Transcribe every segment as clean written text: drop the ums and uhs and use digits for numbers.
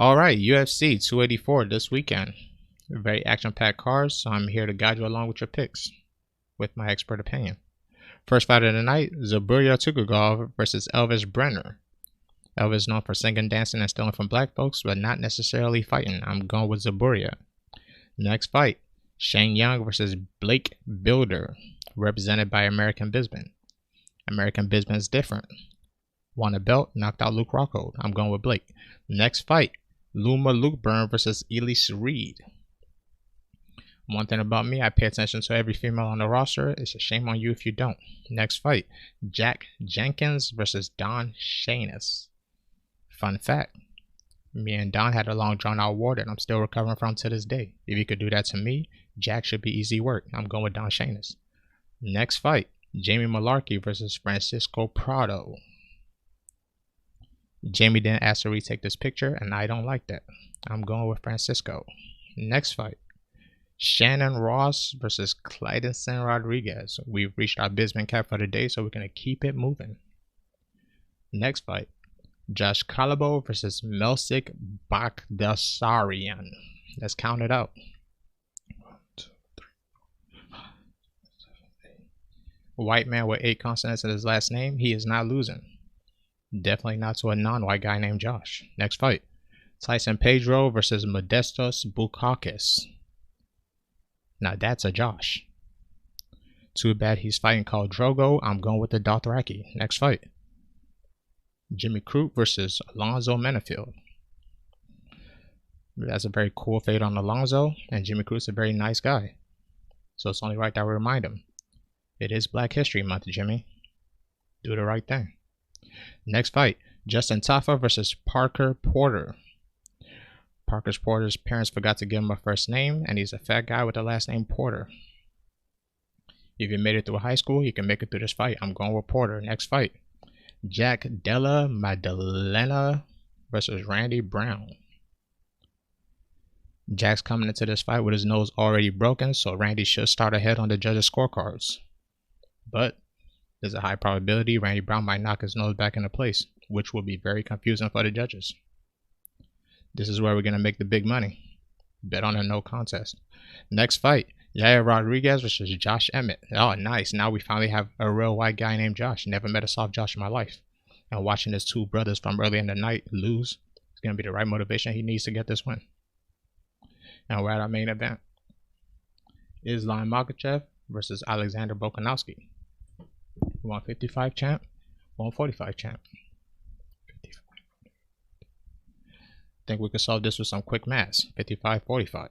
All right, UFC 284 this weekend. Very action-packed cards, so I'm here to guide you along with your picks with my expert opinion. First fight of the night, Zaburia Tukugov versus Elvis Brenner. Elvis is known for singing, dancing, and stealing from black folks, but not necessarily fighting. I'm going with Zaburia. Next fight, Shane Young versus Blake Builder, represented by American Bisbin. American Bisbin is different. Won a belt, knocked out Luke Rockhold. I'm going with Blake. Next fight, Luma Lukeburn versus Elise Reed. One thing about me, I pay attention to every female on the roster. It's a shame on you if you don't. Next fight, Jack Jenkins versus Don Shainis. Fun fact, me and Don had a long drawn out war that I'm still recovering from to this day. If you could do that to me, Jack should be easy work. I'm going with Don Shainis. Next fight, Jamie Malarkey versus Francisco Prado. Jamie didn't ask to retake this picture, and I don't like that. I'm going with Francisco. Next fight, Shannon Ross versus Clydenson Rodriguez. We've reached our Bisbin cap for the day, so we're going to keep it moving. Next fight, Josh Calabo versus Melsik Baghdasaryan. Let's count it out. 1, 2, 3, 4, 5, 6, 7, 8. White man with 8 consonants in his last name. He is not losing. Definitely not to a non-white guy named Josh. Next fight, Tyson Pedro versus Modestas Bukauskas. Now that's a Josh. Too bad he's fighting called Drogo. I'm going with the Dothraki. Next fight, Jimmy Crute versus Alonzo Menafield. That's a very cool fade on Alonzo, and Jimmy Crute's a very nice guy. So it's only right that we remind him. It is Black History Month, Jimmy. Do the right thing. Next fight, Justin Tafa versus Parker Porter. Porter's parents forgot to give him a first name, and he's a fat guy with the last name Porter. If you made it through high school, you can make it through this fight. I'm going with Porter. Next fight, Jack Della Maddalena versus Randy Brown. Jack's coming into this fight with his nose already broken, so Randy should start ahead on the judges' scorecards. But there's a high probability Randy Brown might knock his nose back into place, which will be very confusing for the judges. This is where we're going to make the big money. Bet on a no contest. Next fight, Yair Rodriguez versus Josh Emmett. Oh, nice. Now we finally have a real white guy named Josh. Never met a soft Josh in my life. And watching his 2 brothers from early in the night lose is going to be the right motivation he needs to get this win. And we're at our main event. Islam Makhachev versus Alexander Volkanovski. 155 champ, 145 champ. 55. Think we could solve this with some quick maths. 55-45.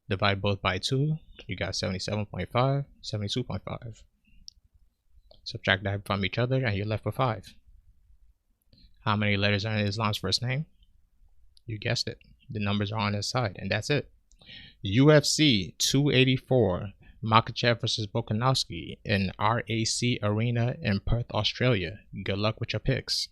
Divide both by 2. You got 77.5, 72.5. Subtract that from each other and you're left with 5. How many letters are in Islam's first name? You guessed it. The numbers are on his side, and that's it. UFC 284. Makhachev versus Volkanovski in RAC Arena in Perth, Australia. Good luck with your picks.